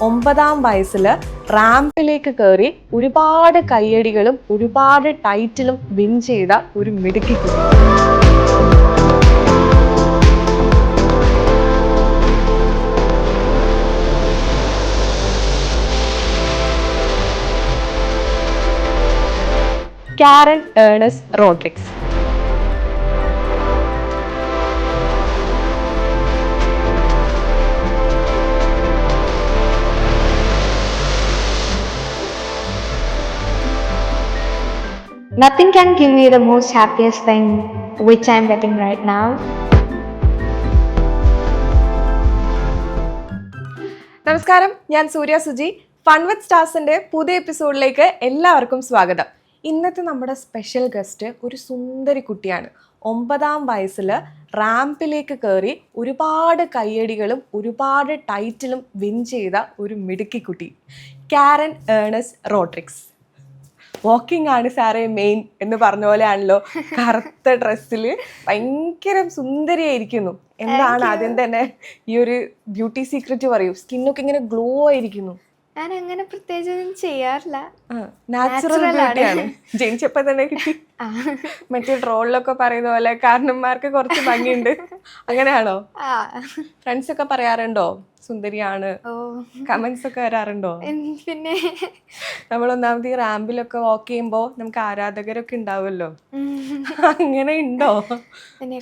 9ാം വയസ്സിൽ റാമ്പിലേക്ക് കയറി ഒരുപാട് കയ്യടികളും ഒരുപാട് ടൈറ്റിലും വിൻ ചെയ്ത ഒരു മിടുക്കി കുട്ടി. Karen Ernest Rodrigues. Nothing can give me the most happiest thing which I'm getting right now. നമസ്കാരം, ഞാൻ സൂര്യ സുജി. ഫൺ വിത്ത് സ്റ്റാർസിന്റെ പുതിയ എപ്പിസോഡിലേക്ക് എല്ലാവർക്കും സ്വാഗതം. ഇന്നത്തെ നമ്മുടെ സ്പെഷ്യൽ ഗസ്റ്റ് ഒരു സുന്ദരി കുട്ടിയാണ്. 9ാം വയസ്സിൽ റാമ്പിലേക്ക് കയറി ഒരുപാട് കയ്യടികളും ഒരുപാട് ടൈറ്റിലും വിൻ ചെയ്ത ഒരു മിടുക്കി കുട്ടി, കാരൻ ഏണസ്റ്റ് റോഡ്രിക്സ്. വാക്കിംഗ് ആണ് സാറേ മെയിൻ എന്ന് പറഞ്ഞ പോലെയാണല്ലോ. കറുത്ത ഡ്രസ്സിൽ ഭയങ്കര സുന്ദരിയായിരിക്കുന്നു. എന്താണ് ആദ്യം തന്നെ ഈ ഒരു ബ്യൂട്ടി സീക്രറ്റ് പറയൂ. സ്കിന്നൊക്കെ ഇങ്ങനെ ഗ്ലോ ആയിരിക്കുന്നു. ഞാൻ അങ്ങനെ പ്രത്യേകിച്ചൊന്നും ചെയ്യാറില്ല, നാച്ചുറൽ ബ്യൂട്ടിയാണ്. ജനിച്ചപ്പോ തന്നെ കിട്ടി. മറ്റേ ട്രോളിലൊക്കെ പറയുന്ന പോലെ കാരണന്മാർക്ക് കുറച്ച് ഭംഗിയുണ്ട്, അങ്ങനെയാണോ? ഫ്രണ്ട്സ് ഒക്കെ പറയാറുണ്ടോ സുന്ദരിയാണ്? കമന്റ്സ് ഒക്കെ വരാറുണ്ടോ? പിന്നെ നമ്മളൊന്നാമത് ഈ റാമ്പിലൊക്കെ വാക്ക് ചെയ്യുമ്പോ നമുക്ക് ആരാധകരൊക്കെ ഉണ്ടാവുമല്ലോ, അങ്ങനെ ഉണ്ടോ?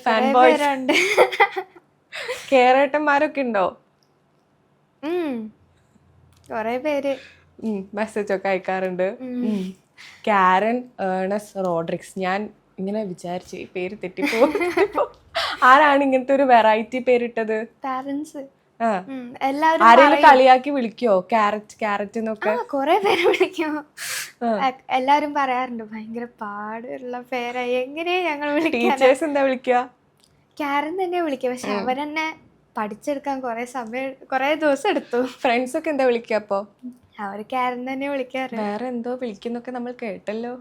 ഫാൻ ബോയ്സ്, കേരേട്ടന്മാരൊക്കെ ഉണ്ടോ? കൊറേ പേര് മെസ്സേജ് ഒക്കെ അയക്കാറുണ്ട്. കാരൻ ഏണസ്റ്റ് റോഡ്രിക്സ്. ഞാൻ ഇങ്ങനെ വിചാരിച്ചു ഈ പേര് തെറ്റിപ്പോ. ആരാണ് ഇങ്ങനത്തെ ഒരു വെറൈറ്റി പേരിട്ടത്? പാരന്റ്സ്. ആരെങ്കിലും കളിയാക്കി വിളിക്കോ ക്യാരറ്റ് എന്നൊക്കെ? കൊറേ പേര് വിളിക്കോ. എല്ലാരും പറയാറുണ്ട് ഭയങ്കര പാടുള്ള പേരാ, എങ്ങനെയാ ഞങ്ങൾ വിളിക്കുക? ടീച്ചേഴ്സ് എന്താ വിളിക്കുക? കാരൻ തന്നെ വിളിക്കുക. പക്ഷെ അവരെന്നെ പഠിച്ചെടുക്കാൻ കൊറേ ദിവസം എടുത്തു. ഫ്രണ്ട്സ് ഒക്കെ എന്താ വിളിക്കുക അപ്പൊ? അവര് കാരൻ തന്നെ വിളിക്കാറ്. വേറെ എന്തോ വിളിക്കുന്നൊക്കെ നമ്മൾ കേട്ടല്ലോ,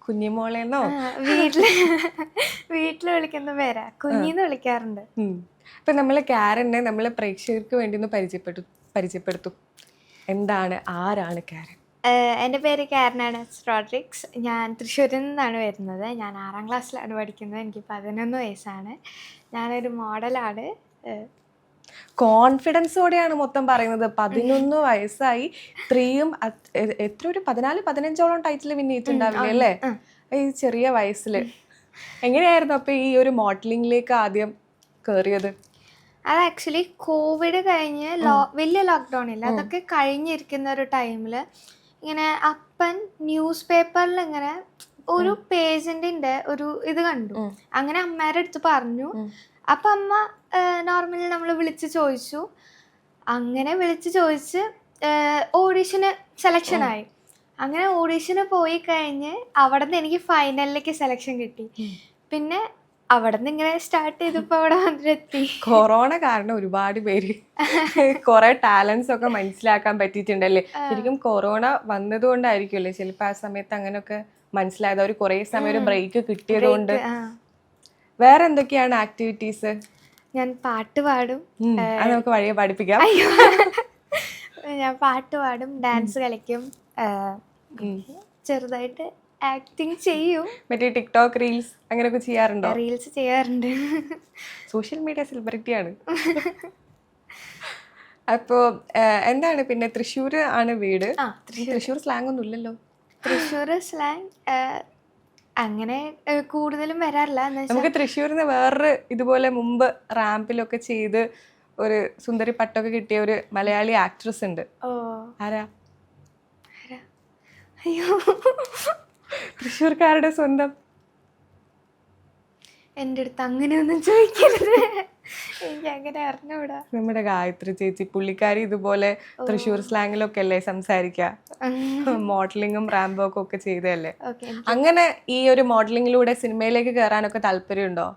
കുഞ്ഞിമോളേന്നോ? വീട്ടില് വിളിക്കുന്ന പേരാ, കുഞ്ഞിന്ന് വിളിക്കാറുണ്ട്. ഇപ്പൊ നമ്മള് കാരനെ നമ്മള് പ്രേക്ഷകർക്ക് വേണ്ടി ഒന്ന് പരിചയപ്പെടുത്തും. എന്താണ്, ആരാണ് കാരൻ? എൻ്റെ പേര് കാരൻ ഏണസ്റ്റ് റോഡ്രിക്സ്. ഞാൻ തൃശ്ശൂരിൽ നിന്നാണ് വരുന്നത്. ഞാൻ 6ാം ക്ലാസ്സിലാണ് പഠിക്കുന്നത്. എനിക്ക് 11 വയസ്സാണ്. ഞാനൊരു മോഡലാണ്. കോൺഫിഡൻസോടെയാണ് മൊത്തം പറയുന്നത്. 11 വയസ്സായി. ഇത്രയും എത്ര ഒരു 14-15ഓളം ടൈറ്റിൽ വിന്നിട്ടുണ്ടാവില്ലേ അല്ലേ ഈ ചെറിയ വയസ്സില്? എങ്ങനെയായിരുന്നു അപ്പൊ ഈ ഒരു മോഡലിംഗിലേക്ക് ആദ്യം കയറിയത്? അത് ആക്ച്വലി കോവിഡ് കഴിഞ്ഞ് വലിയ ലോക്ക്ഡൗൺ ഇല്ല, അതൊക്കെ കഴിഞ്ഞിരിക്കുന്ന ഒരു ടൈമില് ഇങ്ങനെ അപ്പൻ ന്യൂസ് പേപ്പറിൽ ഇങ്ങനെ ഒരു പേജന്റിന്റെ ഒരു ഇത് കണ്ടു. അങ്ങനെ അമ്മേടെ അടുത്ത് പറഞ്ഞു. അപ്പൊ അമ്മ നോർമലി നമ്മൾ വിളിച്ച് ചോദിച്ചു. അങ്ങനെ വിളിച്ച് ചോദിച്ച് ഓഡീഷന് സെലക്ഷൻ ആയി. അങ്ങനെ ഓഡീഷന് പോയി കഴിഞ്ഞ് അവിടെ നിന്ന് എനിക്ക് ഫൈനലിലേക്ക് സെലക്ഷൻ കിട്ടി. പിന്നെ അവിടെ നിന്ന് ഇങ്ങനെ സ്റ്റാർട്ട് ചെയ്തപ്പോ അവിടെ വന്നിട്ടെത്തി. കൊറോണ കാരണം ഒരുപാട് പേര് കുറെ ടാലൻസ് ഒക്കെ മനസ്സിലാക്കാൻ പറ്റിയിട്ടുണ്ടല്ലേ? ശരിക്കും കൊറോണ വന്നത് കൊണ്ടായിരിക്കുമല്ലേ ചിലപ്പോ ആ സമയത്ത് അങ്ങനെയൊക്കെ മനസ്സിലായത്. ഒരു കുറെ സമയം ഒരു ബ്രേക്ക് കിട്ടിയത് കൊണ്ട്. വേറെ എന്തൊക്കെയാണ് ആക്ടിവിറ്റീസ്? ഞാൻ പാട്ട് പാടും. അത് നമുക്ക് വഴിയെ പഠിപ്പിക്കാം. ഞാൻ പാട്ട് പാടും, ഡാൻസ് കളിക്കും, ചെറുതായിട്ട് ആക്ടിങ് ചെയ്യും. മറ്റേ ടിക്ടോക്ക് റീൽസ് അങ്ങനെയൊക്കെ ചെയ്യാറുണ്ടോ? റീൽസ് ചെയ്യാറുണ്ട്. സോഷ്യൽ മീഡിയ സെലിബ്രിറ്റിയാണ്. അപ്പോ എന്താണ് പിന്നെ തൃശ്ശൂർ ആണ് വീട്? തൃശ്ശൂർ സ്ലാങ് ഒന്നും ഇല്ലല്ലോ. തൃശ്ശൂർ സ്ലാങ് അങ്ങനെ കൂടുതലും വരാറില്ല. നമുക്ക് തൃശ്ശൂരിന്ന് വേറൊരു ഇതുപോലെ മുമ്പ് റാമ്പിലൊക്കെ ചെയ്ത് ഒരു സുന്ദരി പട്ടൊക്കെ കിട്ടിയ ഒരു മലയാളി ആക്ട്രസ് ഉണ്ട്. ആരാ? അയ്യോ, തൃശ്ശൂർക്കാരുടെ സ്വന്തം. എൻ്റെ അടുത്ത് അങ്ങനെയൊന്നും ചോദിക്കരുത്, എനിക്ക് അങ്ങനെ അറിഞ്ഞൂടാ. നമ്മുടെ ഗായത്രി ചേച്ചി, പുള്ളിക്കാരി ഇതുപോലെ തൃശ്ശൂർ സ്ലാങ്ങിലൊക്കെ അല്ലേ സംസാരിക്കുക? മോഡലിങ്ങും റാമ്പും ഒക്കെ ചെയ്തല്ലേ? അങ്ങനെ ഈ ഒരു മോഡലിങ്ങിലൂടെ സിനിമയിലേക്ക് കയറാനൊക്കെ താല്പര്യമുണ്ടോ?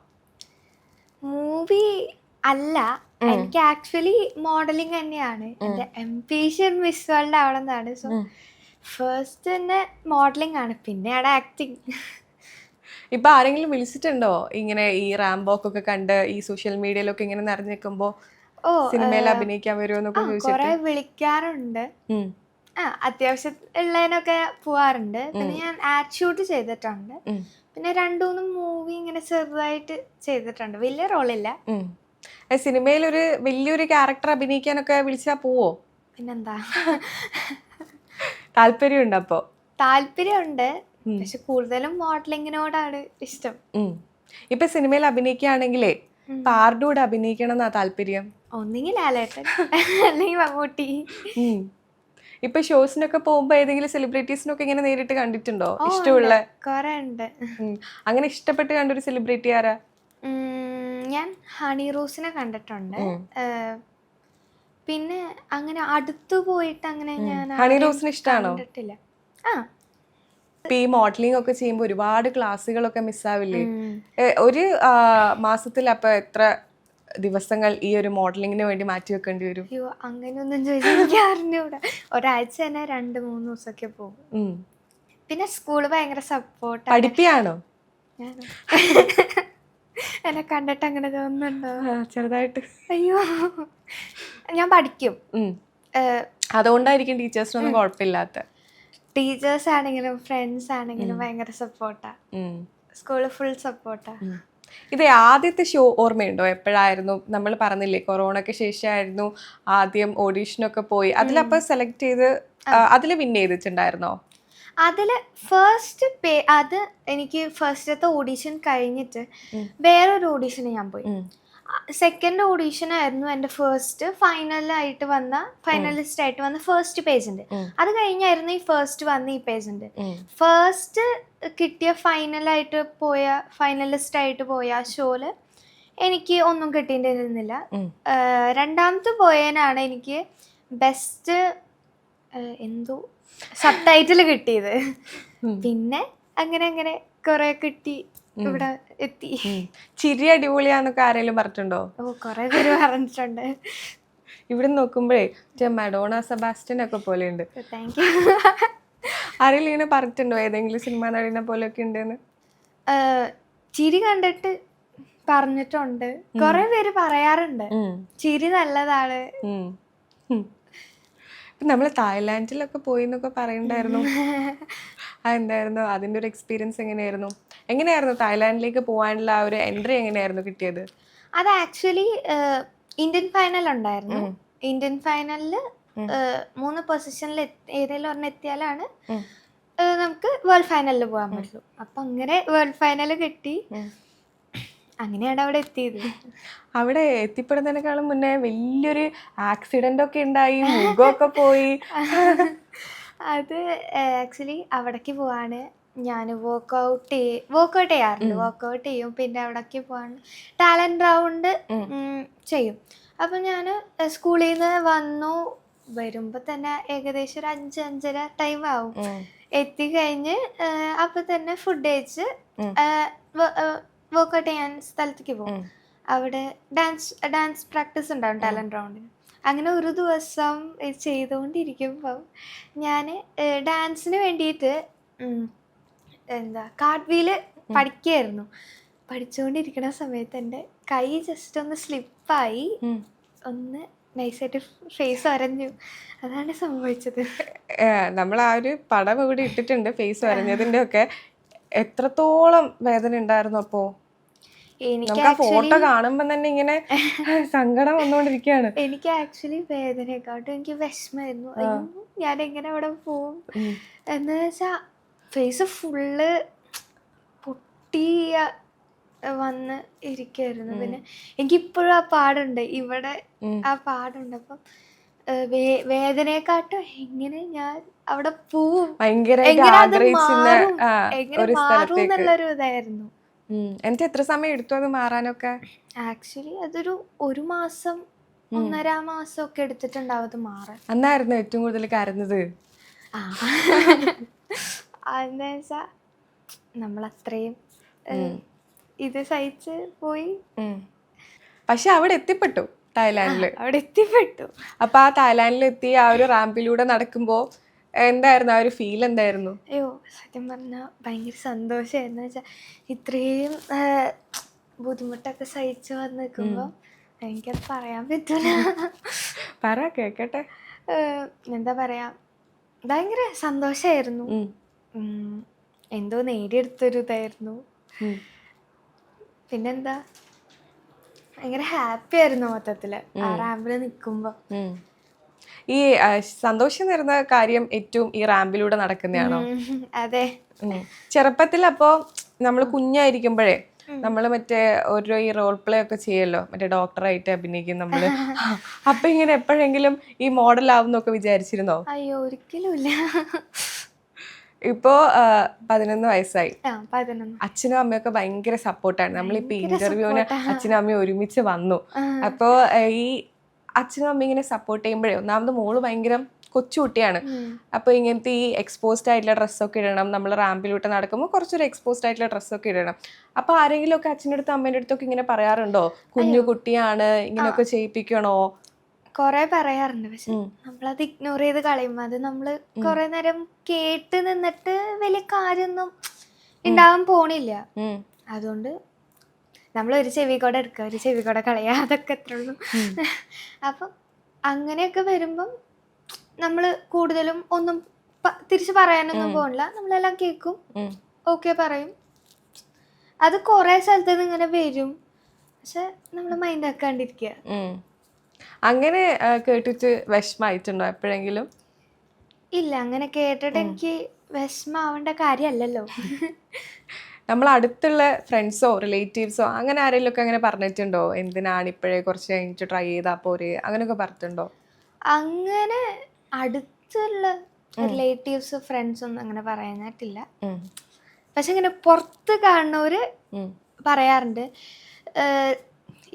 മൂവി അല്ല, എനിക്ക് ആക്ച്വലി മോഡലിംഗ് തന്നെയാണ് എൻ്റെ അംബിഷൻ. മിസ് വേൾഡ് ആവണമെന്നാണ്. സോ ഫസ്റ്റ് തന്നെ മോഡലിംഗ് ആണ്, പിന്നെയാണ് ആക്ടിങ്. ഇപ്പൊ ആരെങ്കിലും വിളിച്ചിട്ടുണ്ടോ ഇങ്ങനെ ഈ റാംബോക്കൊക്കെ കണ്ട് ഈ സോഷ്യൽ മീഡിയയിലൊക്കെ ഇങ്ങനെ നിറഞ്ഞു നിൽക്കുമ്പോ ഓ സിനിമയിൽ അഭിനയിക്കാൻ വരുമോ എന്നൊക്കെ ചോദിച്ചിട്ട്? കൊറേ വിളിക്കാറുണ്ട്. അത്യാവശ്യം ഉള്ളതിനൊക്കെ പോവാറുണ്ട്. പിന്നെ ഞാൻ ആഡ് ഷൂട്ട് ചെയ്തിട്ടുണ്ട്. പിന്നെ 2-3 മൂവി ഇങ്ങനെ ചെറുതായിട്ട് ചെയ്തിട്ടുണ്ട്. വലിയ റോളില്ല. സിനിമയിൽ ഒരു വലിയൊരു ക്യാരക്ടർ അഭിനയിക്കാനൊക്കെ വിളിച്ചാ പോവോ? പിന്നെന്താ, താല്പര്യമുണ്ട് അപ്പോ? താല്പര്യമുണ്ട്. പക്ഷെ കൂടുതലും മോഡലിങ്ങിനോടാണ് ഇഷ്ടം. ഇപ്പൊ സിനിമയിൽ അഭിനയിക്കുകയാണെങ്കിലേ ആരുടെ കൂടെ അഭിനയിക്കണം എന്നാ താല്പര്യം? ഒന്നെങ്കിൽ ലാലേട്ടൻ അല്ലെങ്കിൽ മമ്മൂട്ടി. ഇപ്പൊ ഷോസിനൊക്കെ പോകുമ്പോ ഏതെങ്കിലും സെലിബ്രിറ്റീസിനൊക്കെ ഇങ്ങനെ നേരിട്ട് കണ്ടിട്ടുണ്ടോ? ഓ, ഇഷ്ടമുള്ള കൊറേ ഉണ്ട്. അങ്ങനെ ഇഷ്ടപ്പെട്ട് കണ്ടൊരു സെലിബ്രിറ്റി ആരാ? ഞാൻ ഹണി റോസിനെ കണ്ടിട്ടുണ്ട്. പിന്നെ അങ്ങനെ അടുത്തു പോയിട്ട് അങ്ങനെ ഞാൻ ഹണി റോസിന് ഇഷ്ടമാണോ? കണ്ടിട്ടില്ല. ഇപ്പൊ ഈ മോഡലിംഗ് ഒക്കെ ചെയ്യുമ്പോ ഒരുപാട് ക്ലാസ്സുകളൊക്കെ മിസ്സാവില്ലേ? ഒരു മാസത്തിൽ അപ്പൊ എത്ര ദിവസങ്ങൾ ഈ ഒരു മോഡലിങ്ങിന് വേണ്ടി മാറ്റി വെക്കേണ്ടി വരും? അയ്യോ, അങ്ങനെയൊന്നും ചോദിച്ചാൽ അറിഞ്ഞൂടാ. ഒരാഴ്ച തന്നെ 2-3 ദിവസമൊക്കെ പോകും. പിന്നെ സ്കൂള് ഭയങ്കര സപ്പോർട്ട്. പഠിപ്പിയാണോ? എന്നെ കണ്ടിട്ട് അങ്ങനെ തോന്നുന്നുണ്ടോ? ചെറുതായിട്ട്. അയ്യോ, ഞാൻ പഠിക്കും. അതുകൊണ്ടായിരിക്കും ടീച്ചേഴ്സിനൊന്നും കുഴപ്പമില്ലാത്ത. ടീച്ചേഴ്സ് ആണെങ്കിലും ഫ്രണ്ട്സ് ആണെങ്കിലും ഭയങ്കര സപ്പോർട്ടാ. School full സപ്പോർട്ടാ. ഇത് ആദ്യത്തെ ഷോ ഓർമ്മയുണ്ടോ? എപ്പോഴായിരുന്നു? നമ്മൾ പറഞ്ഞില്ലേ കൊറോണയ്ക്ക് ശേഷമായിരുന്നു ആദ്യം ഓഡീഷനൊക്കെ പോയി. അതിലപ്പോ സെലക്ട് ചെയ്ത് അതിൽ വിൻ ചെയ്തിട്ടുണ്ടായിരുന്നോ? അതില് അത് എനിക്ക് ഫസ്റ്റത്തെ ഓഡീഷൻ കഴിഞ്ഞിട്ട് വേറൊരു ഓഡീഷന് ഞാൻ പോയി. സെക്കൻഡ് ഓഡീഷൻ ആയിരുന്നു എൻ്റെ ഫസ്റ്റ് ഫൈനലിസ്റ്റ് ആയിട്ട് വന്ന ഫസ്റ്റ് പേജന്റ്. അത് കഴിഞ്ഞായിരുന്നു ഈ ഫസ്റ്റ് വന്ന ഈ പേജന്റ്. ഫസ്റ്റ് കിട്ടിയ ഫൈനലിസ്റ്റ് ആയിട്ട് പോയ ആ ഷോയില് എനിക്ക് ഒന്നും കിട്ടിയിരുന്നില്ല. രണ്ടാമത്തെ പോയതിനാണ് എനിക്ക് ബെസ്റ്റ് എന്തോ സബ് ടൈറ്റിൽ കിട്ടിയത്. പിന്നെ അങ്ങനെ അങ്ങനെ കുറെ കിട്ടി ഇവിടെ എത്തി. ചിരി അടിപൊളിയാന്നൊക്കെ ആരെങ്കിലും പറഞ്ഞിട്ടുണ്ടോ? ഓ, കുറെ പേര് പറഞ്ഞിട്ടുണ്ട്. ഇവിടെ നോക്കുമ്പോഴേ മഡോണ സെബാസ്റ്റ്യൻ ഒക്കെ പോലെ ഉണ്ട്. Thank you. ആരെങ്കിലും ഇങ്ങനെ പറഞ്ഞിട്ടുണ്ടോ ഏതെങ്കിലും സിനിമ നടിനെ പോലെയൊക്കെ ഉണ്ടെന്ന്? ചിരി കണ്ടിട്ട് പറഞ്ഞിട്ടുണ്ട്. കുറെ പേര് പറയാറുണ്ട് ചിരി നല്ലതാണ്. നമ്മൾ തായ്ലാൻഡിലൊക്കെ പോയി എന്നൊക്കെ പറയണ്ടായിരുന്നു. അതെന്തായിരുന്നു? അതിൻ്റെ ഒരു എക്സ്പീരിയൻസ് എങ്ങനെയായിരുന്നു തായ്ലാൻഡിലേക്ക് പോകാനുള്ള ആ ഒരു എൻട്രി എങ്ങനെയായിരുന്നു കിട്ടിയത്? അത് ആക്ച്വലി ഇന്ത്യൻ ഫൈനൽ ഉണ്ടായിരുന്നു. ഇന്ത്യൻ ഫൈനലിൽ 3 പൊസിഷനിൽ ഏതെങ്കിലും ഒരെണ്ണം എത്തിയാലാണ് നമുക്ക് വേൾഡ് ഫൈനലിൽ പോകാൻ പറ്റുള്ളൂ. അപ്പൊ അങ്ങനെ വേൾഡ് ഫൈനൽ കിട്ടി. അങ്ങനെയാണ് അവിടെ എത്തിയത്. അവിടെ എത്തിപ്പെടുന്നതിനേക്കാളും മുന്നേ വലിയൊരു ആക്സിഡന്റ് ഒക്കെ ഉണ്ടായി, മുഖമൊക്കെ പോയി. അത് ആക്ച്വലി അവിടേക്ക് പോവാണ് ഞാൻ വർക്കൗട്ട് ചെയ്യാറുണ്ട്. വർക്കൗട്ട് ചെയ്യും. പിന്നെ അവിടേക്ക് പോവാണ് ടാലന്റ് റൗണ്ട് ചെയ്യും. അപ്പം ഞാൻ സ്കൂളിൽ നിന്ന് വരുമ്പോൾ തന്നെ ഏകദേശം ഒരു 5-5:30 ടൈം ആവും. എത്തിക്കഴിഞ്ഞ് അപ്പം തന്നെ ഫുഡ് കഴിച്ച് വർക്കൗട്ട് ചെയ്യാൻ സ്ഥലത്തേക്ക് പോകും. അവിടെ ഡാൻസ് പ്രാക്ടീസ് ഉണ്ടാവും ടാലന്റ് റൗണ്ടിന്. അങ്ങനെ ഒരു ദിവസം ചെയ്തുകൊണ്ടിരിക്കുമ്പം ഞാൻ ഡാൻസിന് വേണ്ടിയിട്ട് കാർട്ട് വീല് പഠിക്കുകയായിരുന്നു. പഠിച്ചുകൊണ്ടിരിക്കുന്ന സമയത്ത് എൻ്റെ കൈ ജസ്റ്റ് ഒന്ന് സ്ലിപ്പായി ഒന്ന് നൈസായിട്ട് ഫേസ് വരഞ്ഞു. അതാണ് സംഭവിച്ചത്. നമ്മൾ ആ ഒരു പടം ഇവിടെ ഇട്ടിട്ടുണ്ട് ഫേസ് വരഞ്ഞതിൻ്റെ ഒക്കെ. എത്രത്തോളം വേദന ഉണ്ടായിരുന്നു അപ്പോ? നമുക്ക് ആ ഫോട്ടോ കാണുമ്പോ തന്നെ ഇങ്ങനെ സങ്കടം വന്നുകൊണ്ടിരിക്കുകയാണ്. എനിക്ക് ആക്ച്വലി വേദനയെക്കാട്ടും എനിക്ക് വിഷമായിരുന്നു. അയ്യോ, ഞാൻ എങ്ങനെ അവിടെ പോവും എന്ന് വെച്ചാൽ ഫേസ് ഫുള്ള് പൊട്ടി വന്ന് ഇരിക്കായിരുന്നു. പിന്നെ എനിക്കിപ്പോഴും ആ പാടുണ്ട്, ഇവിടെ ആ പാടുണ്ട്. അപ്പം വേദനയെക്കാട്ടും എങ്ങനെ ഞാൻ അവിടെ പോവും, എങ്ങനെ അത് മാറും എന്നുള്ളൊരു ഇതായിരുന്നു. എന്നിട്ട് എത്ര സമയം എടുത്തു അത് മാറാനൊക്കെ? ആക്ച്വലി അതൊരു 1 മാസം 1.5 മാസം ഒക്കെ എടുത്തിട്ടുണ്ടാവും അത് മാറാൻ. അന്നായിരുന്നു ഏറ്റവും കൂടുതൽ കരഞ്ഞത്? അതെന്ന് വെച്ചാ നമ്മൾ അത്രയും ഇത് സഹിച്ച് പോയി. പക്ഷെ അവിടെ എത്തിപ്പെട്ടു, തായ്ലാൻഡില്. അവിടെ എത്തിപ്പെട്ടു. അപ്പൊ ആ തായ്ലാൻഡിൽ എത്തി ആ ഒരു റാമ്പിലൂടെ നടക്കുമ്പോ എന്തായിരുന്നു ആ ഒരു ഫീൽ? എന്തായിരുന്നു? അയ്യോ, സത്യം പറഞ്ഞാൽ ഭയങ്കര സന്തോഷമായിരുന്നു. വെച്ചാൽ ഇത്രയും ബുദ്ധിമുട്ടൊക്കെ സഹിച്ച് വന്ന് നിൽക്കുമ്പോൾ എനിക്കത് പറയാൻ പറ്റൂല. പറ കേക്കട്ടെ. എന്താ പറയാ, ഭയങ്കര സന്തോഷായിരുന്നു. ഉം. എന്തോ നേടിയെടുത്തൊരു ഇതായിരുന്നു. ഉം. പിന്നെന്താ, ഭയങ്കര ഹാപ്പി ആയിരുന്നു മൊത്തത്തില് ആ റാമ്പിൽ നിൽക്കുമ്പോ. ഉം. ഈ സന്തോഷം തരുന്ന കാര്യം ഏറ്റവും ഈ റാമ്പിലൂടെ നടക്കുന്നതാണോ? അതെ. ചെറുപ്പത്തിൽ അപ്പോ നമ്മൾ കുഞ്ഞായിരിക്കുമ്പോഴേ നമ്മള് മറ്റേ ഓരോ ഈ റോൾ പ്ലേ ഒക്കെ ചെയ്യല്ലോ, മറ്റേ ഡോക്ടറായിട്ട് അഭിനയിക്കും നമ്മള്. അപ്പൊ ഇങ്ങനെ എപ്പോഴെങ്കിലും ഈ മോഡൽ ആവുന്നൊക്കെ വിചാരിച്ചിരുന്നോ? അയ്യോ, ഒരിക്കലും ഇല്ല. ഇപ്പോ 11 വയസ്സായി. 11. അച്ഛനും അമ്മയൊക്കെ ഭയങ്കര സപ്പോർട്ടാണ്. നമ്മളിപ്പോ ഇന്റർവ്യൂവിന് അച്ഛനും അമ്മയും ഒരുമിച്ച് വന്നു. അപ്പോ ഈ അച്ഛനും അമ്മയും ഇങ്ങനെ സപ്പോർട്ട് ചെയ്യുമ്പോഴേ, ഒന്നാമത് മോള് ഭയങ്കര കൊച്ചുകുട്ടിയാണ്. അപ്പൊ ഇങ്ങനത്തെ ഈ എക്സ്പോസ്ഡ് ആയിട്ടുള്ള ഡ്രസ്സൊക്കെ ഇടണം. നമ്മൾ റാമ്പിലൂട്ട് നടക്കുമ്പോൾ കുറച്ചൊരു എക്സ്പോസ്ഡ് ആയിട്ടുള്ള ഡ്രസ്സൊക്കെ ഇടണം. അപ്പൊ ആരെങ്കിലും ഒക്കെ അച്ഛൻ്റെ അടുത്ത് അമ്മേൻ്റെ അടുത്തൊക്കെ ഇങ്ങനെ പറയാറുണ്ടോ, കുഞ്ഞു കുട്ടിയാണ് ഇങ്ങനെയൊക്കെ ചെയ്യിപ്പിക്കണോ? കൊറേ പറയാറുണ്ട്. പക്ഷെ നമ്മളത് ഇഗ്നോർ ചെയ്ത് കളയുമ്പോ അത് നമ്മള് കൊറേ നേരം കേട്ട് നിന്നിട്ട് വലിയ കാര്യമൊന്നും ഉണ്ടാവാൻ പോണില്ല. അതുകൊണ്ട് നമ്മൾ ഒരു ചെവി കൂടെ എടുക്കുക, ഒരു ചെവി കൂടെ കളയുക, അതൊക്കെ എത്ര ഉള്ളൂ. അപ്പം അങ്ങനെയൊക്കെ വരുമ്പം നമ്മൾ കൂടുതലും ഒന്നും തിരിച്ച് പറയാനൊന്നും പോണില്ല. നമ്മളെല്ലാം കേൾക്കും, ഓക്കെ പറയും. അത് കുറേ സ്ഥലത്ത് നിന്ന് ഇങ്ങനെ വരും, പക്ഷെ നമ്മൾ മൈൻഡ് ആക്കാണ്ടിരിക്കുക. അങ്ങനെ കേട്ടിട്ട് വിഷമായിട്ടുണ്ടോ എപ്പോഴെങ്കിലും? ഇല്ല, അങ്ങനെ കേട്ടിട്ട് എനിക്ക് വിഷമാവേണ്ട കാര്യമല്ലല്ലോ. നമ്മൾ അടുത്തുള്ള ഫ്രണ്ട്സോ റിലേറ്റീവ്സോ അങ്ങനെ ആരെങ്കിലും ഒക്കെ അങ്ങനെ പറഞ്ഞിട്ടുണ്ടോ, എന്തിനാണ് ഇപ്പോഴേ കുറച്ച് കഴിഞ്ഞിട്ട് ട്രൈ ചെയ്താൽ പോരെ, അങ്ങനെയൊക്കെ പറഞ്ഞിട്ടുണ്ടോ? അങ്ങനെ അടുത്തുള്ള റിലേറ്റീവ്സ് ഫ്രണ്ട്സ് ഒന്നും അങ്ങനെ പറയാനായിട്ടില്ല. പക്ഷെ ഇങ്ങനെ പുറത്ത് കാണുന്നവര് പറയാറുണ്ട്.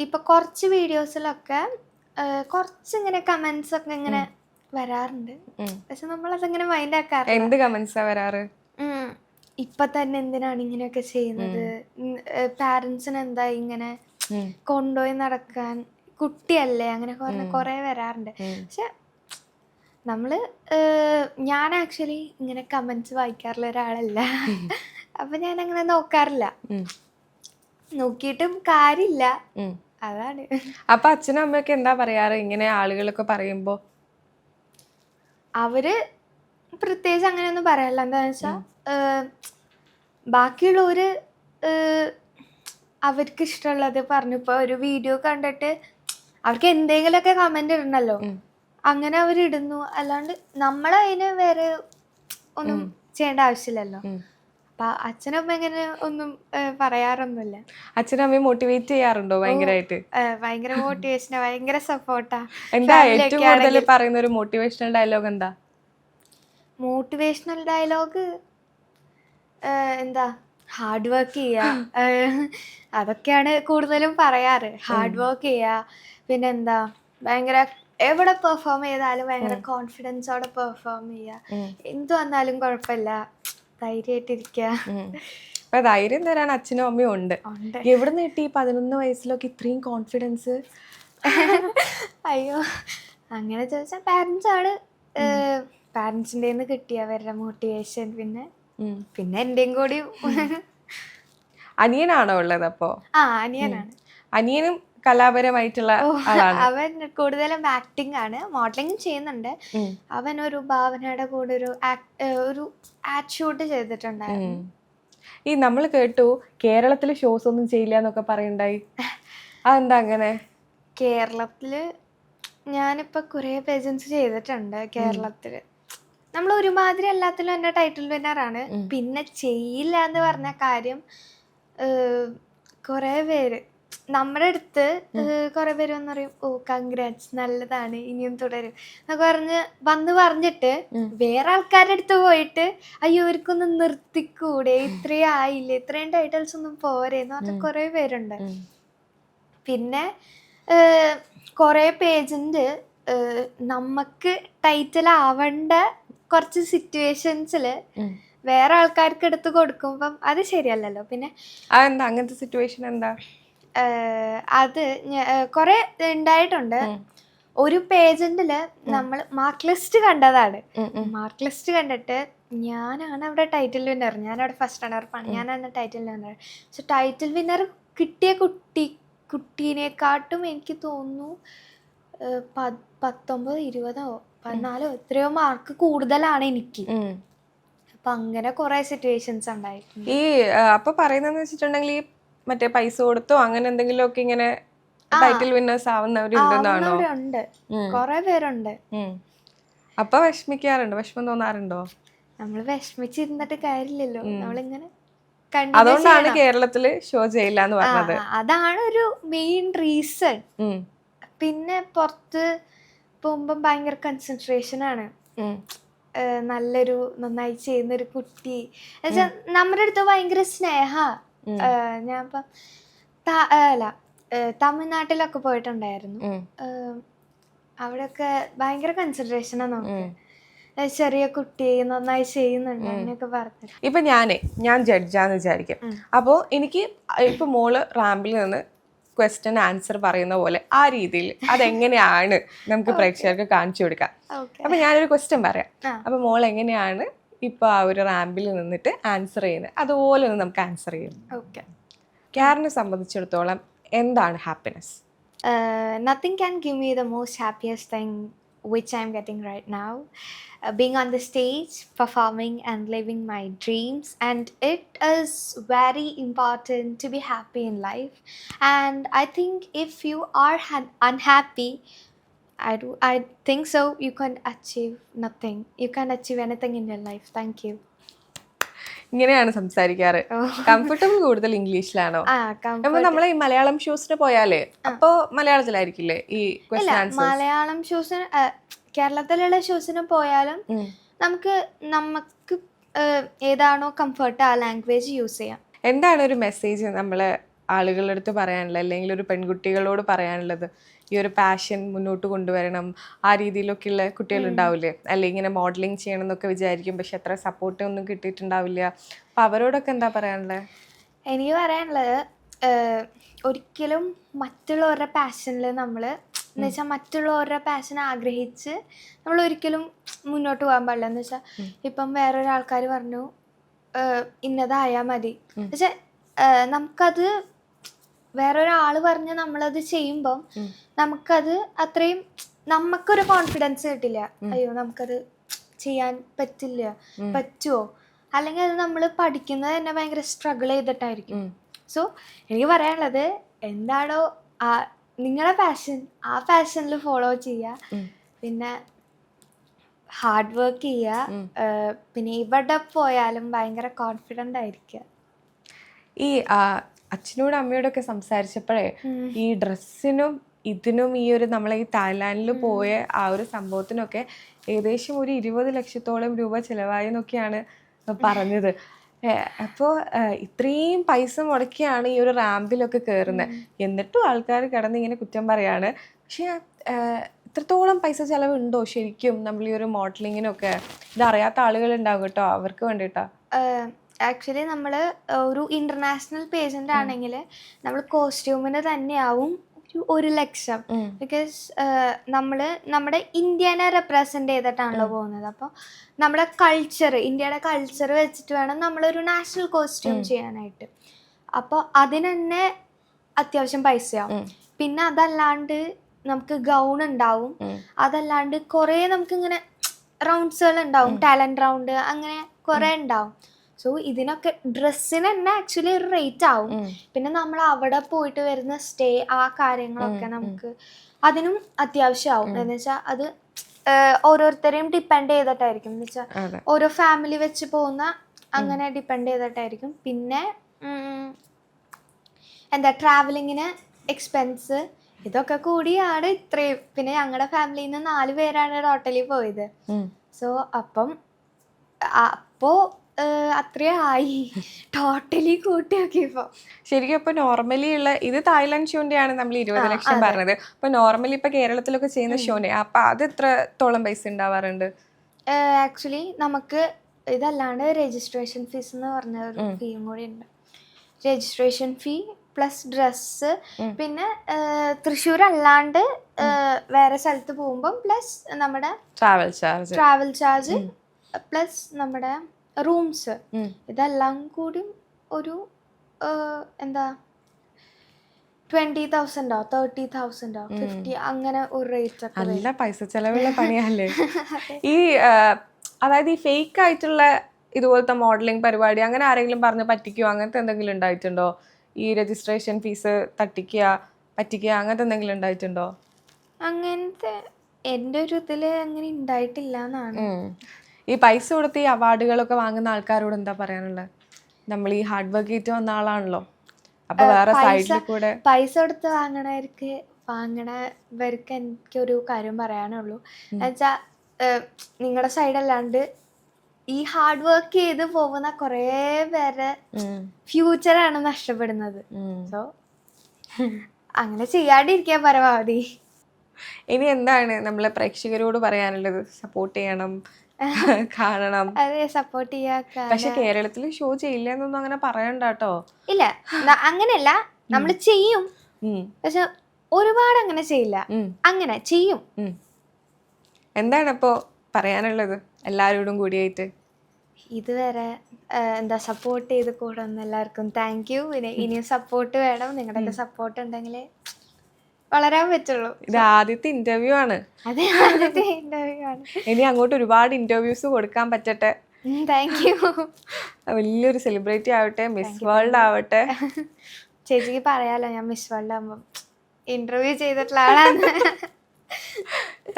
ഇപ്പൊ കുറച്ച് വീഡിയോസിലൊക്കെ കുറച്ചിങ്ങനെ കമന്റ്സ് ഒക്കെ ഇങ്ങനെ വരാറുണ്ട്. പക്ഷെ നമ്മളതങ്ങനെ മൈൻഡ് ആക്കാറില്ല. എന്ത് കമന്റ്സാ വരാറ്? ഇപ്പൊ തന്നെ എന്തിനാണ് ഇങ്ങനെയൊക്കെ ചെയ്യുന്നത്, പാരന്റ്സിന് എന്താ ഇങ്ങനെ കൊണ്ടുപോയി നടക്കാൻ, കുട്ടിയല്ലേ, അങ്ങനെ കുറെ വരാറുണ്ട്. പക്ഷെ നമ്മള് ഞാൻ ആക്ച്വലി ഇങ്ങനെ കമന്റ്സ് വായിക്കാറുള്ള ഒരാളല്ല. അപ്പൊ ഞാൻ അങ്ങനെ നോക്കാറില്ല, നോക്കിയിട്ടും കാര്യമില്ല, അതാണ്. അപ്പൊ അച്ഛനും അമ്മയൊക്കെ എന്താ പറയാറ് ഇങ്ങനെ ആളുകളൊക്കെ പറയുമ്പോ? അവര് പ്രത്യേകിച്ച് അങ്ങനെയൊന്നും പറയാറില്ല. എന്താന്ന് വെച്ചാ ബാക്കിയുള്ളവര് അവർക്ക് ഇഷ്ടമുള്ളത് പറഞ്ഞു. ഇപ്പൊ ഒരു വീഡിയോ കണ്ടിട്ട് അവർക്ക് എന്തെങ്കിലുമൊക്കെ കമന്റ് ഇടണല്ലോ, അങ്ങനെ അവരിടുന്നു. അല്ലാണ്ട് നമ്മളതിന് വേറെ ഒന്നും ചെയ്യേണ്ട ആവശ്യമില്ലല്ലോ. അപ്പൊ അച്ഛനമ്മ എങ്ങനെ ഒന്നും പറയാറൊന്നുമില്ല. അച്ഛനും അമ്മയും മോട്ടിവേറ്റ് ചെയ്യാറുണ്ടോ ഭയങ്കരമായിട്ട്? ഭയങ്കര മോട്ടിവേഷനാ, ഭയങ്കര സപ്പോർട്ടാ. എന്താ ഏറ്റവും കൂടുതൽ പറയുന്ന ഒരു മോട്ടിവേഷണൽ ഡയലോഗ് എന്താ? മോട്ടിവേഷണൽ ഡയലോഗ് എന്താ, ഹാർഡ് വർക്ക് ചെയ്യുക, അതൊക്കെയാണ് കൂടുതലും പറയാറ്. ഹാർഡ് വർക്ക് ചെയ്യുക, പിന്നെന്താ ഭയങ്കര എവിടെ പെർഫോം ചെയ്താലും ഭയങ്കര കോൺഫിഡൻസോടെ പെർഫോം ചെയ്യുക, എന്ത് വന്നാലും കുഴപ്പമില്ല, ധൈര്യമായിട്ടിരിക്കുക. അപ്പൊ ധൈര്യം തരാൻ അച്ഛനും അമ്മയും ഉണ്ട്. എവിടെ നിന്ന് കിട്ടി 11 വയസ്സിലൊക്കെ ഇത്രയും കോൺഫിഡൻസ്? അയ്യോ, അങ്ങനെ ചോദിച്ചാൽ പാരന്റ്സ് ആണ്. പാരന്റ്സിൻ്റെ നിന്ന് കിട്ടിയ അവരുടെ മോട്ടിവേഷൻ, പിന്നെ എന്റെയും കൂടി. അനിയനാണോ ഉള്ളത് അപ്പോ? അനിയനാണ്. അനിയനും കലാപരമായിട്ടുള്ള ആളാണ്? അവൻ കൂടുതലും ആക്ടിങ് ആണ്, മോഡലിംഗ് ചെയ്യുന്നുണ്ട്. അവൻ ഒരു ഭാവനയുടെ കൂടെ ഒരു ആഡ് ഷൂട്ട് ചെയ്തിട്ടുണ്ടായിരുന്നു. ഈ നമ്മൾ കേട്ടു കേരളത്തില് ഷോസ് ഒന്നും ചെയ്യില്ല എന്നൊക്കെ പറയുണ്ടായി, അതെന്താ അങ്ങനെ? കേരളത്തില് ഞാനിപ്പോ കുറെ പേജൻസ് ചെയ്തിട്ടുണ്ട്. കേരളത്തില് നമ്മൾ ഒരുമാതിരി എല്ലാത്തിലും എന്റെ ടൈറ്റിൽ വിന്നറാണ്. പിന്നെ ചെയ്യില്ല എന്ന് പറഞ്ഞ കാര്യം, കുറെ പേര് നമ്മുടെ അടുത്ത് കുറെ പേര് വന്ന് പറയും, ഓ കൺഗ്രാറ്റ്സ്, നല്ലതാണ്, ഇനിയും തുടരും എന്നൊക്കെ വന്ന് പറഞ്ഞിട്ട് വേറെ ആൾക്കാരുടെ അടുത്ത് പോയിട്ട് അയ്യോ ഇവർക്കൊന്നും നിർത്തിക്കൂടെ, ഇത്രയും ആയില്ലേ, ഇത്രയും ടൈറ്റിൽസ് ഒന്നും പോരെ എന്ന് പറഞ്ഞ കുറെ പേരുണ്ട്. പിന്നെ കുറെ പേജന്റ് നമുക്ക് ടൈറ്റിൽ ആവേണ്ട കുറച്ച് സിറ്റുവേഷൻസില് വേറെ ആൾക്കാർക്ക് എടുത്ത് കൊടുക്കുമ്പം അത് ശരിയല്ലല്ലോ. പിന്നെ അതെന്താ അങ്ങനത്തെ സിറ്റുവേഷൻ? എന്താ അത് കുറെ ഉണ്ടായിട്ടുണ്ട്. ഒരു പേജന്റില് നമ്മൾ മാർക്ക് ലിസ്റ്റ് കണ്ടതാണ്. മാർക്ക് ലിസ്റ്റ് കണ്ടിട്ട് ഞാനാണ് അവിടെ ടൈറ്റിൽ വിന്നർ, ഞാനവിടെ ഫസ്റ്റ് റണ്ണർ, ഞാനാണ് ടൈറ്റിൽ വിന്നർ. പക്ഷെ ടൈറ്റിൽ വിന്നർ കിട്ടിയ കുട്ടി കുട്ടീനെക്കാട്ടും എനിക്ക് തോന്നുന്നു 19, 20, 14 എത്രയോ മാർക്ക് കൂടുതലാണ് എനിക്ക്. അപ്പൊ അങ്ങനെ കുറെ സിറ്റുവേഷൻസ് ഉണ്ടായിട്ടുണ്ട്. ഈ അപ്പൊ പറയുന്നതെന്ന് വെച്ചിട്ടുണ്ടെങ്കിൽ ഈ മറ്റേ പൈസ കൊടുത്തോ അങ്ങനെ എന്തെങ്കിലും ഒക്കെ ഇങ്ങനെ ടൈറ്റിൽ വിന്നേഴ്സ് ആവുന്നവരുണ്ടെന്നാണോ? ആവുന്നവരുണ്ട്, കുറെ പേരുണ്ട്. അപ്പൊ വിഷമം തോന്നാറുണ്ടോ? നമ്മൾ വിഷമിച്ചിരുന്നിട്ട് കാര്യമില്ലല്ലോ, നമ്മളിങ്ങനെ അതുകൊണ്ടാണ് കേരളത്തില് ഷോ ചെയ്യില്ല എന്ന് പറഞ്ഞത്. അതാണ് ഒരു മെയിൻ റീസൺ. പിന്നെ പുറത്ത് പോകുമ്പോ ഭയങ്കര കൺസെൻട്രേഷൻ ആണ്. നന്നായി ചെയ്യുന്നൊരു കുട്ടി എന്നുവെച്ചാൽ നമ്മുടെ അടുത്ത് ഭയങ്കര സ്നേഹ. ഞാൻ ഇപ്പം തമിഴ്നാട്ടിലൊക്കെ പോയിട്ടുണ്ടായിരുന്നു. അവിടെയൊക്കെ ഭയങ്കര കൺസിഡറേഷനാണ് നമുക്ക്. ചെറിയ കുട്ടി നന്നായി ചെയ്യുന്നുണ്ട് അങ്ങനെയൊക്കെ പറഞ്ഞു. ഇപ്പൊ ഞാൻ ജഡ്ജാന്ന് വിചാരിക്കും. അപ്പോ എനിക്ക് ഇപ്പൊ മോള് റാമ്പിൽ നിന്ന് ക്വസ്റ്റ്യൻ ആൻസർ പറയുന്ന പോലെ ആ രീതിയിൽ അതെങ്ങനെയാണ് നമുക്ക് പ്രേക്ഷകർക്ക് കാണിച്ചു കൊടുക്കാം. അപ്പൊ ഞാനൊരു ക്വസ്റ്റ്യൻ പറയാം. അപ്പൊ മോൾ എങ്ങനെയാണ് ഇപ്പൊ ആ ഒരു റാമ്പിൽ നിന്നിട്ട് ആൻസർ ചെയ്യുന്നത് അതുപോലെ ഒന്ന് നമുക്ക് ആൻസർ ചെയ്യാം. ക്യാരനെ സംബന്ധിച്ചിടത്തോളം എന്താണ് happiness? Nothing can give me the most happiest thing which I'm getting right now. Being on the stage, performing and living my dreams, and it is very important to be happy in life. And I think if you are unhappy, I think so you can achieve nothing. You can achieve anything in your life. Thank you. ഇങ്ങനെയാണ് സംസാരിക്കാറ്. Comfortable കൂടുതൽ ഇംഗ്ലീഷിലാണോ? അപ്പൊ നമ്മളെ ഈ മലയാളം ഷോസിന് പോയാലേ അപ്പൊ മലയാളത്തിലായിരിക്കില്ലേ ഈ question answers? Malayalam ഷോസിന് കേരളത്തിലുള്ള ഷോസിന് പോയാലും നമുക്ക് ഏതാണോ കംഫർട്ട് ആ ലാംഗ്വേജ് യൂസ് ചെയ്യാം. എന്താണ് ഒരു മെസ്സേജ് നമ്മളെ ആളുകളുടെ അടുത്ത് പറയാനുള്ളത്, അല്ലെങ്കിൽ ഒരു പെൺകുട്ടികളോട് പറയാനുള്ളത്? ഈ ഒരു പാഷൻ മുന്നോട്ട് കൊണ്ടുവരണം, ആ രീതിയിലൊക്കെയുള്ള കുട്ടികളുണ്ടാവില്ലേ, അല്ലെങ്കിൽ ഇങ്ങനെ മോഡലിംഗ് ചെയ്യണം എന്നൊക്കെ വിചാരിക്കും, പക്ഷെ അത്ര സപ്പോർട്ട് ഒന്നും കിട്ടിയിട്ടുണ്ടാവില്ല. അപ്പം അവരോടൊക്കെ എന്താ പറയാനുള്ളത്? എനിക്ക് പറയാനുള്ളത്, ഒരിക്കലും മറ്റുള്ളവരുടെ പാഷനിൽ നമ്മൾ എന്ന് വെച്ചാൽ മറ്റുള്ളവരുടെ പാഷൻ ആഗ്രഹിച്ച് നമ്മൾ ഒരിക്കലും മുന്നോട്ട് പോകാൻ പാടില്ല. എന്ന് വെച്ചാൽ ഇപ്പം വേറൊരാൾക്കാർ പറഞ്ഞു ഇന്നതായാൽ മതി, പക്ഷെ നമുക്കത് വേറൊരാൾ പറഞ്ഞ് നമ്മളത് ചെയ്യുമ്പം നമുക്കത് അത്രയും നമുക്കൊരു കോൺഫിഡൻസ് കിട്ടില്ല. അയ്യോ നമുക്കത് ചെയ്യാൻ പറ്റുമോ, അല്ലെങ്കിൽ അത് നമ്മൾ പഠിക്കുന്നത് തന്നെ ഭയങ്കര സ്ട്രഗിൾ ചെയ്തിട്ടായിരിക്കും. സോ എനിക്ക് പറയാനുള്ളത്, എന്താണോ നിങ്ങളുടെ പാഷൻ ആ പാഷനിൽ ഫോളോ ചെയ്യുക, പിന്നെ ഹാർഡ് വർക്ക് ചെയ്യുക, പിന്നെ ഇവിടെ പോയാലും ഭയങ്കര കോൺഫിഡൻ്റ് ആയിരിക്കുക. ഈ അച്ഛനോടും അമ്മയോടൊക്കെ സംസാരിച്ചപ്പോഴേ ഈ ഡ്രസ്സിനും ഇതിനും ഈ ഒരു നമ്മളെ ഈ തായ്ലാൻഡിൽ പോയ ആ ഒരു സംഭവത്തിനൊക്കെ ഏകദേശം ഒരു 20 ലക്ഷത്തോളം രൂപ ചിലവായി എന്നൊക്കെയാണ് പറഞ്ഞത്. അപ്പോൾ ഇത്രയും പൈസ മുടക്കിയാണ് ഈ ഒരു റാമ്പിലൊക്കെ കയറുന്നത്. എന്നിട്ടും ആൾക്കാർ കിടന്ന് ഇങ്ങനെ കുറ്റം പറയാണ്. പക്ഷെ ഇത്രത്തോളം പൈസ ചിലവുണ്ടോ ശരിക്കും നമ്മൾ ഈ ഒരു മോഡലിങ്ങിനൊക്കെ? ഇതറിയാത്ത ആളുകളുണ്ടാവും കേട്ടോ, അവർക്ക് വേണ്ടിയിട്ടാ. ആക്ച്വലി നമ്മൾ ഒരു ഇൻ്റർനാഷണൽ പേജൻ്റ് ആണെങ്കിൽ നമ്മൾ കോസ്റ്റ്യൂമിന് തന്നെയാവും 1 ലക്ഷം. ബിക്കോസ് നമ്മൾ നമ്മുടെ ഇന്ത്യനെ റെപ്രസെൻ്റ് ചെയ്തിട്ടാണല്ലോ പോകുന്നത്. അപ്പോൾ നമ്മുടെ ഇന്ത്യയുടെ കൾച്ചർ വെച്ചിട്ട് വേണം നമ്മളൊരു നാഷണൽ കോസ്റ്റ്യൂം ചെയ്യാനായിട്ട്. അപ്പോൾ അതിന് തന്നെ അത്യാവശ്യം പൈസയാവും. പിന്നെ അതല്ലാണ്ട് നമുക്ക് ഗൗൺ ഉണ്ടാവും, അതല്ലാണ്ട് കുറേ നമുക്കിങ്ങനെ റൗണ്ട്സുകൾ ഉണ്ടാവും, ടാലൻറ്റ് റൗണ്ട്, അങ്ങനെ കുറേ ഉണ്ടാവും. സോ ഇതിനൊക്കെ ഡ്രസ്സിന് തന്നെ ആക്ച്വലി ഒരു റേറ്റ് ആവും. പിന്നെ നമ്മൾ അവിടെ പോയിട്ട് വരുന്ന സ്റ്റേ, ആ കാര്യങ്ങളൊക്കെ നമുക്ക് അതിനും അത്യാവശ്യമാവും. എന്ന് വെച്ചാൽ അത് ഓരോരുത്തരെയും ഡിപ്പെൻഡ് ചെയ്തിട്ടായിരിക്കും. എന്ന് വെച്ചാൽ ഓരോ ഫാമിലി വെച്ച് പോകുന്ന അങ്ങനെ ഡിപ്പെൻഡ് ചെയ്തിട്ടായിരിക്കും. പിന്നെ ട്രാവലിങ്ങിന് എക്സ്പെൻസ്, ഇതൊക്കെ കൂടിയാണ് ഇത്രയും. പിന്നെ ഞങ്ങളുടെ ഫാമിലിയിൽ നിന്ന് 4 പേരാണ് ടോട്ടലി പോയത്. സോ അപ്പോൾ അത്രയായി ടോട്ടലി കൂട്ടി നോക്കിയപ്പോ. ശരിക്കും ഇപ്പൊ നോർമലി ഉള്ള ഇത് തായ്ലാൻഡ് ഷോന്റെയാണ് നമ്മൾ 20 ലക്ഷം പറഞ്ഞത്. ഇപ്പൊ നോർമലി ഇപ്പൊ കേരളത്തിലൊക്കെ ചെയ്യുന്ന ഷോനെ അപ്പൊ അത് എത്രത്തോളം പൈസ ഉണ്ടാവാറുണ്ട്? ആക്ച്വലി നമുക്ക് ഇതല്ലാണ്ട് രജിസ്ട്രേഷൻ ഫീസ് എന്ന് പറഞ്ഞ ഒരു ഫീയും കൂടി ഉണ്ട്. രജിസ്ട്രേഷൻ ഫീ പ്ലസ് ഡ്രസ്സ്, പിന്നെ തൃശ്ശൂർ അല്ലാണ്ട് വേറെ സ്ഥലത്ത് പോകുമ്പം പ്ലസ് നമ്മുടെ ട്രാവൽ ചാർജ് പ്ലസ് നമ്മുടെ റൂംസ്, ഇതെല്ലാം കൂടി ഒരു 20,000 30,000 50 അങ്ങനെ ഒരു റേറ്റ് ഒക്കെ നല്ല പൈസ ചെലവുള്ള പണിയല്ലേ ഈ അതായത് ഈ ഫേക്ക് ആയിട്ടുള്ള ഇതുപോലത്തെ മോഡലിംഗ് പരിപാടി അങ്ങനെ ആരെങ്കിലും പറഞ്ഞ് പറ്റിക്കുകയോ അങ്ങനത്തെ എന്തെങ്കിലും ഉണ്ടായിട്ടുണ്ടോ? ഈ രജിസ്ട്രേഷൻ ഫീസ് പറ്റിക്കുക അങ്ങനത്തെ എന്തെങ്കിലും ഉണ്ടായിട്ടുണ്ടോ? അങ്ങനത്തെ എൻ്റെ ഒരു ഇതില് അങ്ങനെ ഉണ്ടായിട്ടില്ല എന്നാണ്. ഈ പൈസ കൊടുത്ത് ഈ അവാർഡുകളൊക്കെ വാങ്ങുന്ന ആൾക്കാരോട് എന്താ പറയാനുള്ളത്? നമ്മൾ ഈ ഹാർഡ് വർക്ക് ചെയ്തിട്ട് വന്ന ആളാണല്ലോ, അപ്പൊ വേറെ സൈഡിൽ കൂടെ പൈസ കൊടുത്ത് വാങ്ങണവർക്ക് എനിക്കൊരു കാര്യം പറയാനുള്ളൂ. എന്നുവെച്ചാ നിങ്ങളുടെ സൈഡ് അല്ലാണ്ട് ഈ ഹാർഡ് വർക്ക് ചെയ്ത് പോകുന്ന കുറേ പേരെ ഫ്യൂച്ചറാണ് നഷ്ടപ്പെടുന്നത്. സോ അങ്ങനെ ചെയ്യാണ്ടിരിക്കാൻ പരമാവധി. ഇനി എന്താണ് നമ്മളെ പ്രേക്ഷകരോട് പറയാനുള്ളത്? സപ്പോർട്ട് ചെയ്യണം, കാണണം. അതെ, സപ്പോർട്ട് ചെയ്യാക്ക. പക്ഷെ കേരളത്തിൽ ഷോ ചെയ്യില്ല എന്നൊന്നും അങ്ങനെ പറയണ്ട കേട്ടോ. ഇല്ല, അങ്ങനെയല്ല, നമ്മൾ ചെയ്യും, പക്ഷെ ഒരുപാട് അങ്ങനെ ചെയ്യില്ല. അങ്ങനെ ചെയ്യും. എന്താണ് അപ്പോ പറയാനുള്ളത് എല്ലാരോടും കൂടിയായിട്ട്? ഇതുവരെ എന്താ സപ്പോർട്ട് ചെയ്ത് കൂടെ വന്ന എല്ലാവർക്കും താങ്ക് യു. ഇനിയും സപ്പോർട്ട് വേണം. നിങ്ങളുടെയൊക്കെ സപ്പോർട്ട് ഉണ്ടെങ്കിൽ വളരാൻ പറ്റുള്ളൂ. ഇത് ആദ്യത്തെ ഇന്റർവ്യൂ ആണ്. അതെ, ആദ്യത്തെ ഇന്റർവ്യൂ ആണ്. ഇനി അങ്ങോട്ട് ഒരുപാട് ഇന്റർവ്യൂസ് കൊടുക്കാൻ പറ്റട്ടെ. Thank you. വലിയൊരു സെലിബ്രിറ്റി ആവട്ടെ, മിസ് വേൾഡ് ആവട്ടെ. ചേച്ചിക്ക് പറയാലോ, ഞാൻ മിസ് വേൾഡ് ആകുമ്പോൾ ഇന്റർവ്യൂ ചെയ്തിട്ടുള്ള ആളാണ്.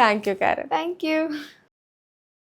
Thank you Karen. Thank U.